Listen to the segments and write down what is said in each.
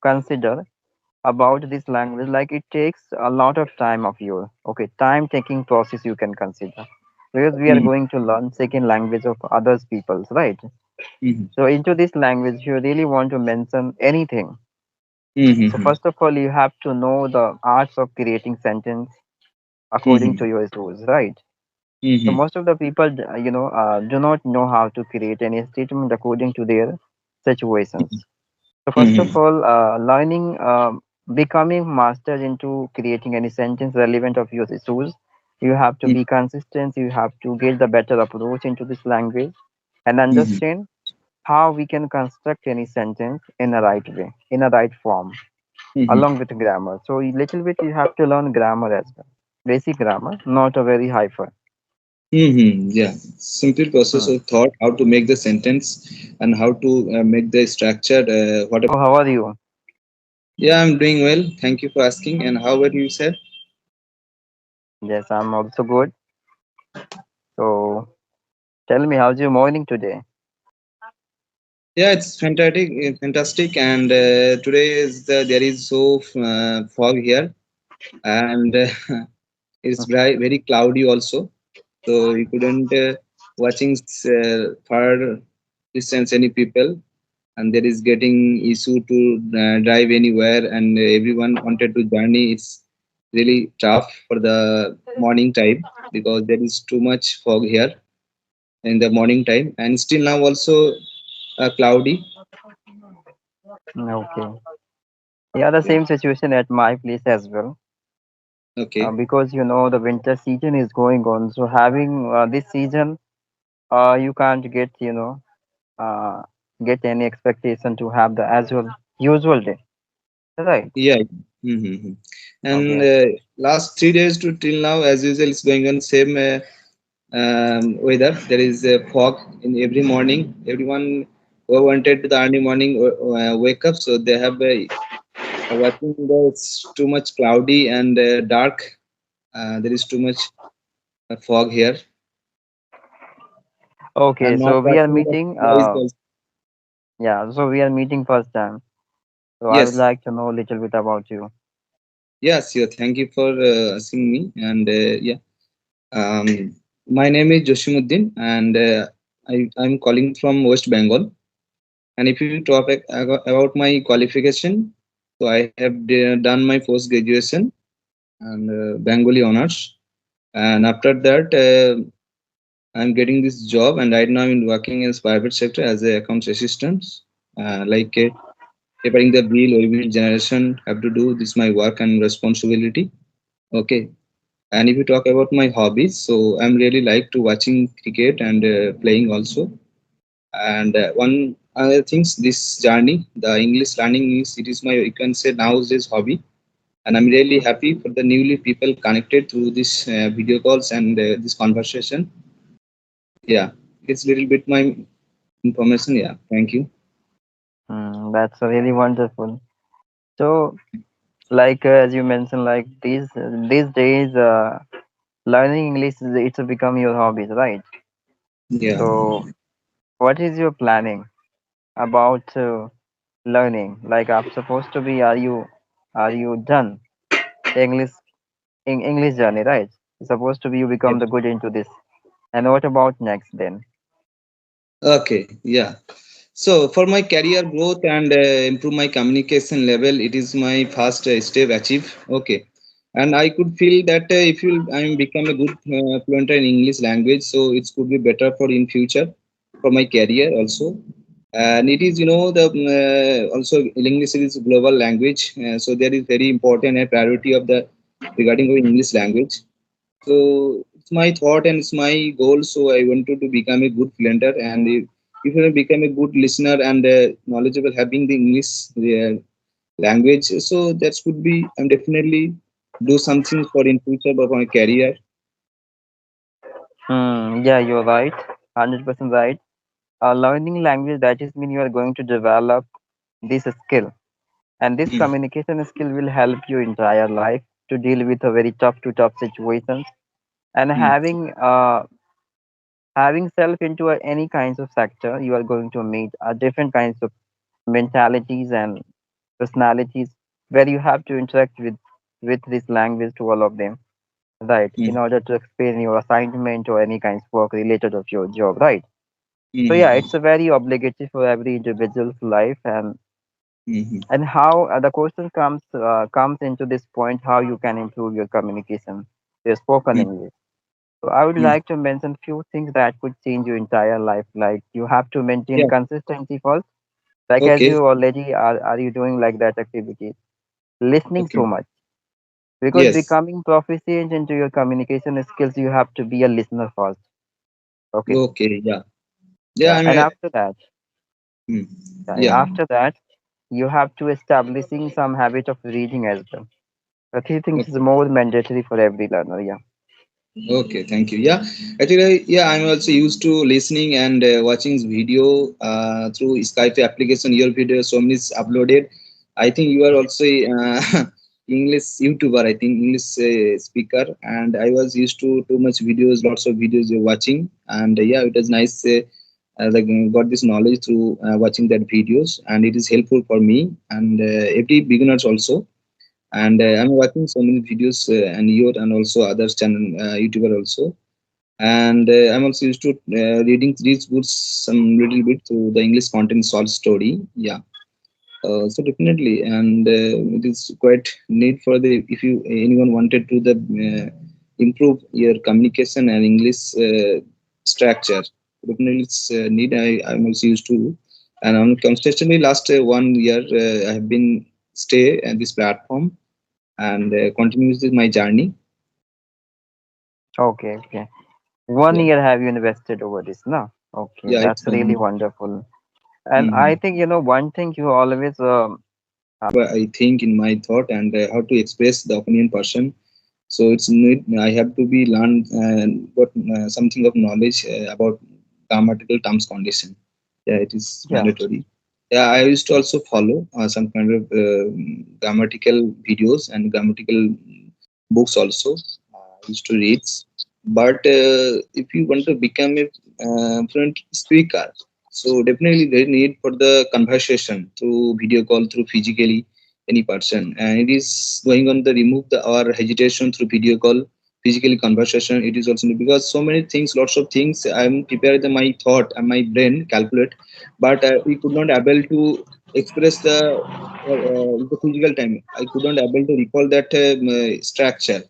consider about this language, like it takes a lot of time of you. Okay, time taking process you can consider, because we are Mm-hmm. going to learn second language of others people's, right? Mm-hmm. So into this language you really want to mention anything. So Mm-hmm. first of all you have to know the arts of creating sentence according Mm-hmm. to your rules, right? So Mm-hmm. most of the people do not know how to create any statement according to their situations. So first of Mm-hmm. all, learning, becoming master into creating any sentence relevant of your issues, you have to be consistent. You have to get the better approach into this language and Mm-hmm. understand how we can construct any sentence in a right way, in a right form, Mm-hmm. along with grammar. So a little bit you have to learn grammar as well, basic grammar, not a very high for. Mm-hmm. Yeah, simple process Hmm. of thought, how to make the sentence and how to make the structure. Whatever. So how are you? Yeah, I'm doing well. Thank you for asking. And how about you, sir? Yes, I'm also good. So tell me, how's your morning today? Yeah, it's fantastic, fantastic. And today is there is so fog here, and it's very cloudy also. So we couldn't watching far distance any people, and there is getting issue to drive anywhere, and everyone wanted to journey. It's really tough for the morning time because there is too much fog here in the morning time, and still now also cloudy. Okay. Yeah, the Okay. same situation at my place as well. Okay. Because the winter season is going on. So having this season, you can't uh, get any expectation to have the as well usual day, right? Yeah. Mm-hmm. And Okay. last 3 days to till now, as usual, it's going on same weather. There is fog in every morning. Everyone who wanted the early morning wake up, so they have watching the it's too much cloudy and dark. There is too much fog here, Okay. and not So we are watching the meeting. noise also. Yeah. So we are meeting first time. So I would Yes. like to know a little bit about you. Yes. Yeah. Thank you for asking me. And yeah. My name is Joshimuddin, and I'm calling from West Bengal. And if you talk about my qualification, so I have done my post graduation and Bengali honors. And after that, I'm getting this job, and right now I'm working in private sector as a accounts assistant, like preparing the bill or bill generation. Have to do this my work and responsibility. Okay. And if you talk about my hobbies, so I'm really like to watching cricket and playing also. And one other things, this journey, the English learning is it is my you can say nowadays hobby, and I'm really happy for the newly people connected through this video calls and this conversation. Yeah, it's little bit my information. Yeah, thank you. That's really wonderful. So, like as you mentioned, like these days, learning English is it's become your hobbies, right? Yeah. So, what is your planning about learning? Like, I'm supposed to be, are you done English in English journey, right? It's supposed to be you become Yes. the good into this. And what about next then? Okay. Yeah. So for my career growth and improve my communication level, it is my first step achieve. Okay, and I could feel that if you I become a good fluent in English language, so it could be better for in future for my career also. And it is the also English is global language, so there is very important and priority of the regarding of English language. So it's my thought and it's my goal. So I wanted to become a good fluenter, and if I become a good listener and knowledgeable having the English language, so that could be I'm definitely do something for in future for my career. Yeah, you're right, 100% right. Learning language, that is mean you are going to develop this skill, and this Mm, communication skill will help you entire life to deal with a very tough to tough situations, and mm, having self into any kinds of sector you are going to meet different kinds of mentalities and personalities, where you have to interact with this language to all of them, right? In mm, order to explain your assignment or any kinds of work related of your job, right? So yeah, mm, it's a very obligatory for every individual's life, mm, and how the question comes into this point how you can improve your communication, your spoken mm, English. So I would mm. like to mention few things that could change your entire life. Like you have to maintain Yeah. consistency first. Like as Okay. you already are you doing like that activity? Listening Okay. too much. Because Yes. becoming proficient into your communication skills, you have to be a listener first. Okay. Okay. Yeah. Yeah. Yeah. I'm. And Mm, yeah. after that, you have to establishing some habit of reading as well. I think is more mandatory for every learner. Yeah. Okay, thank you. Yeah, actually, yeah, I'm also used to listening and watching video through Skype application. Your video so many is uploaded. I think you are also English YouTuber. I think English speaker, and I was used to too much videos, lots of videos you're watching, and yeah, it was nice. Like got this knowledge through watching that videos, and it is helpful for me and every beginners also. And I'm watching so many videos and your and also others channel YouTuber also. And I'm also used to reading these books some little bit to the English content short story. Yeah. So definitely, and it is quite need for the if you anyone wanted to the improve your communication and English structure. Definitely, it's need. I'm also used to, and on consistently last 1 year I have been stay at this platform and continues my journey. Okay. Okay. One Yeah, year have you invested over this? No. Okay. yeah, it's That's really 1 year. wonderful. And I Mhm. think one thing you always But I think in my thought and how to express the opinion person. So it's need I have to be learn got something of knowledge about grammatical terms condition. Yeah, it is yeah. mandatory. Yeah, I used to also follow some kind of grammatical videos and grammatical books also. I used to read. But if you want to become a fluent speaker, so definitely there need for the conversation through video call, through physically any person, and it is going on the remove the our hesitation through video call, physically conversation. It is also because so many things, lots of things. I'm prepared the, my thought and my brain calculate, but we could not able to express the physical time. I could not able to recall that structure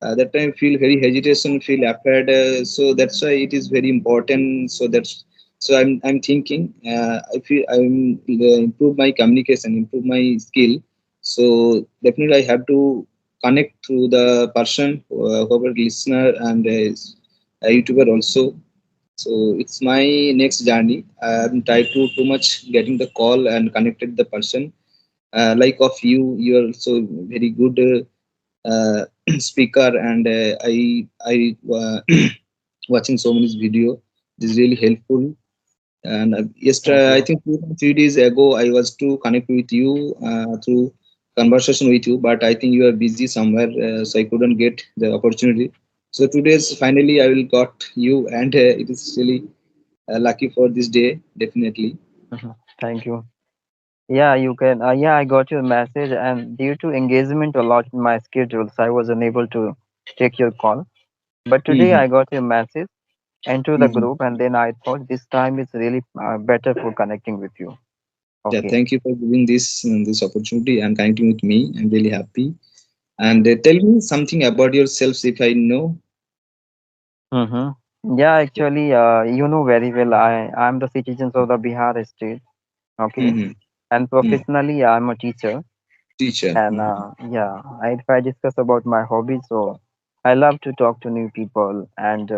that time feel very hesitation, feel afraid, so that's why it is very important. So that's so I'm thinking I feel I'm improve my communication, improve my skill. So definitely I have to connect to the person, whoever listener and a YouTuber also. So it's my next journey. I'm tried to too much getting the call and connected the person like of you. You are also very good speaker, and I watching so many video. This is really helpful. And Thank yesterday, I you. think 2 3 days ago, I was to connect with you through conversation with you, but I think you are busy somewhere, so I couldn't get the opportunity. So today's finally I will got you, and it is really lucky for this day, definitely. Mhm. Thank you. Yeah, you can. Yeah, I got your message, and due to engagement a lot in my schedules, I was unable to take your call. But today Hmm. I got your message into the Hmm. group, and then I thought this time is really better for connecting with you. Yeah, Okay. thank you for giving this opportunity and connecting with me. I'm really happy. And tell me something about yourselves if I know. Yeah, actually, you know very well. I'm the citizens of the Bihar state. Okay, Mm-hmm. and Mm. professionally, I'm a teacher. Teacher. And Mm-hmm. yeah, if I discuss about my hobbies, so I love to talk to new people and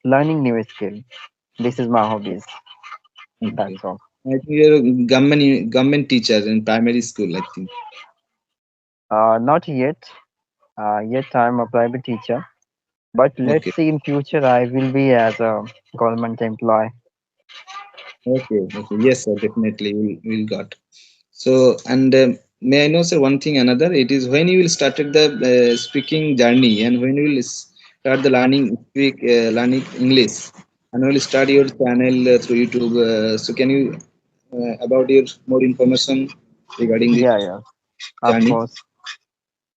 learning new skill. This is my hobbies. Okay. That's all. I think you're a government teacher in primary school, I think. Not yet. Yet I'm a private teacher. But let's Okay. see in future I will be as a government employee. Okay. Okay. Yes, sir. Definitely, we'll got. So, and may I know, sir, one thing another? It is when you will started the speaking journey, and when you will start the learning English, and will start your channel through YouTube. So, can you about your more information? regarding this Yeah, yeah, of journey? course.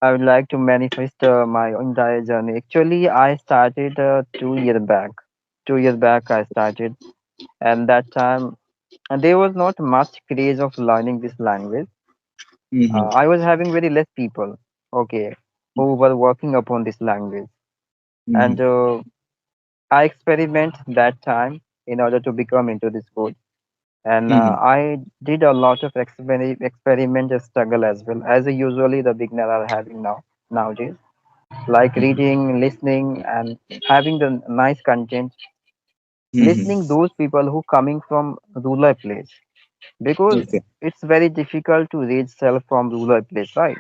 I would like to manifest my entire journey. Actually, I started 2 years back. 2 years back, I started, and that time there was not much craze of learning this language. Mm-hmm. I was having very less people, okay, who were working upon this language, and Mm-hmm. I experiment that time in order to become into this field. And Mm-hmm. I did a lot of experiment and struggle as well, as usually the beginner are having nowadays, like reading, listening, and having the nice content. Listening Mm-hmm. those people who coming from rural place, because Okay. it's very difficult to read self from rural place, right?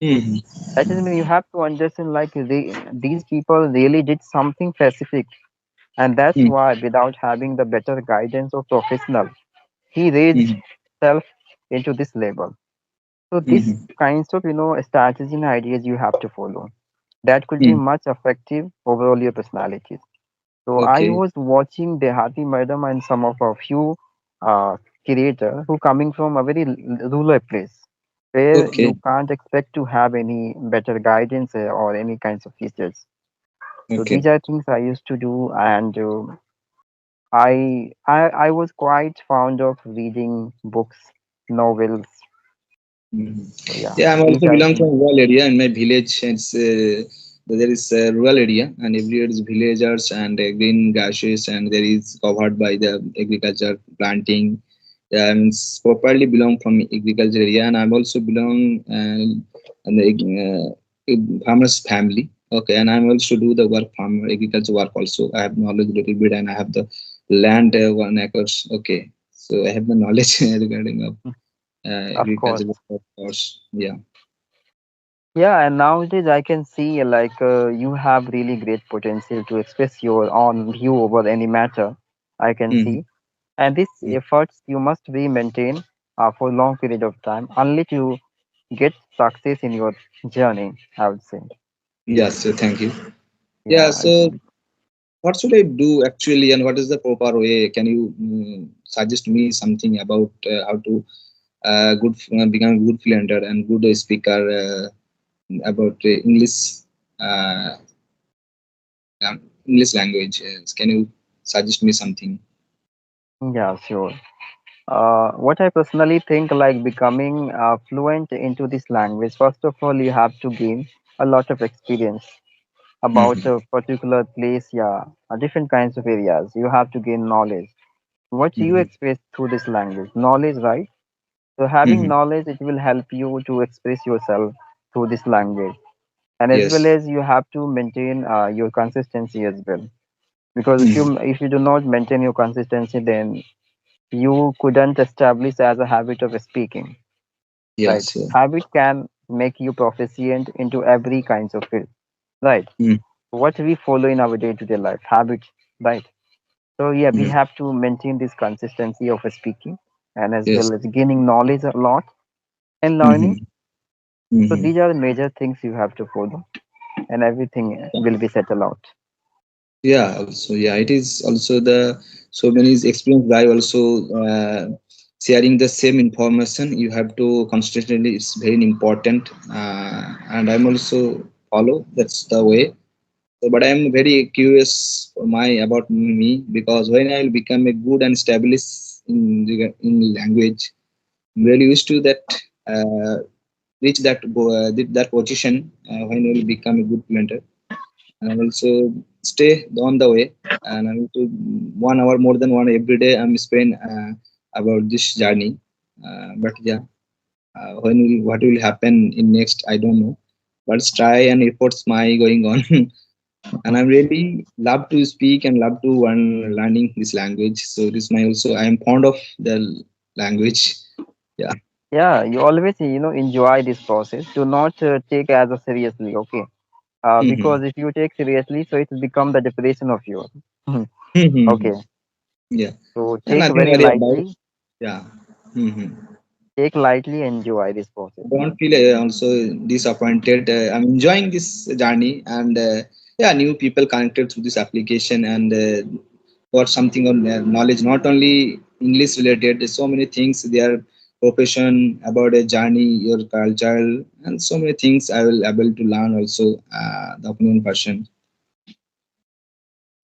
Mm-hmm. That is mean you have to understand like these people really did something specific, and that's why without having the better guidance of professional, he raised Mm-hmm. self into this level. So this Mm-hmm. kinds of strategy and ideas you have to follow. That could be Mm-hmm. much effective overall your personalities. So I Okay. was watching Dehati Madam and some of a few uh, creator who coming from a very rural place where Okay. you can't expect to have any better guidance or any kinds of features. So these Okay. are things I used to do, and I was quite fond of reading books, novels. Mhm. So yeah, Yeah, I'm these also are belong from things. rural area. In my village, there is a rural area, and everywhere is villagers and green grasses, and there is covered by the agriculture planting. Yeah, I'm properly belong from agriculture area, and I'm also belong in the farmers family. Okay, and I'm also do the work farm agriculture work also. I have knowledge a little bit, and I have the land 1 acres. Okay, so I have the knowledge regarding of Of course. agricultural course. Yeah. Yeah, and nowadays I can see like you have really great potential to express your own view over any matter. I can Hmm. see, and these efforts you must be maintained for a long period of time, only to get success in your journey. I would say, Yes. So thank you. Yeah. yeah, So what should I do actually, and what is the proper way? Can you suggest me something about how to become a good fluenter and good speaker about uh, English language? Can you suggest me something? yeah, sure. What I personally think, like becoming fluent into this language, first of all, you have to gain a lot of experience about Mm-hmm. a particular place, yeah, different kinds of areas. You have to gain knowledge. What you Mm-hmm. express through this language, knowledge, right? So having Mm-hmm. knowledge, it will help you to express yourself through this language, and as well Yes. as you have to maintain your consistency as well. Because Mm-hmm. if you do not maintain your consistency, then you couldn't establish as a habit of speaking, right? Yes. Yeah. Habit can make you proficient into every kinds of field, right? Mm. What we follow in our day-to-day life, habits, right? So yeah, we Mm. have to maintain this consistency of speaking and as Yes. well as gaining knowledge a lot and learning. Mm-hmm. So Mm-hmm. these are the major things you have to follow, and everything will be settled out. Yeah, also, yeah, it is also the so many experienced guy also sharing the same information. You have to constantly, it's very important, and I'm also follow. That's the way. So, but I'm very curious for my about me because when I will become a good and established in language, I'm really used to that reach that position when I will become a good fluenter and I also stay on the way. And I need to 1 hour more than one every day. I'm spend about this journey. But yeah, what will happen in next? I don't know. But try and efforts my going on, and I'm really love to speak and love to learning this language. So this my also I am fond of the language. Yeah. Yeah, you always enjoy this process. Do not take as a seriously, okay? Hmm. Because if you take seriously, so it will become the depression of yours. Hmm. Okay, Yeah. so And take nothing very worry about. lightly, Yeah. Hmm. take lightly, enjoy this process. Don't feel also disappointed. I'm enjoying this journey, and yeah, new people connected through this application, and got something on knowledge, not only English related. There's so many things there. profession, about a journey, your culture, and so many things I will able to learn also the upcoming person.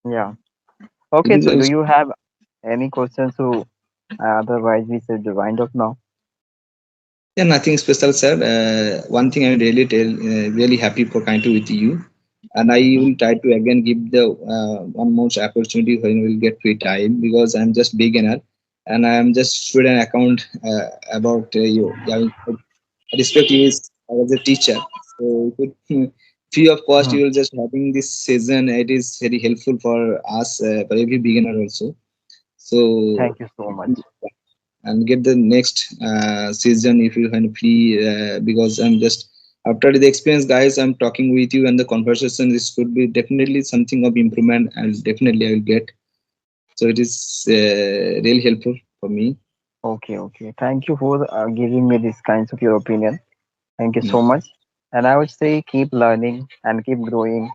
Yeah. It Okay, is so do also you have any questions? So otherwise, we should wind up now. yeah, nothing special, sir. One thing I really tell, really happy for connecting with you, and I Hmm. will try to again give the one more opportunity when we'll get free time because I'm just beginner and I'm just student account about you. Yeah, I respect you as a teacher, so if it, free of cost, Hmm. you will just having this season. It is very helpful for us, for every beginner also. So Thank you so much. and get the next season if you can free because I'm just after the experience guys I'm talking with you and the conversation this could be definitely something of improvement and definitely I will get so it is really helpful for me. Okay, okay. Thank you for giving me these kinds of your opinion. Thank you Mm. so much. And I would say keep learning and keep growing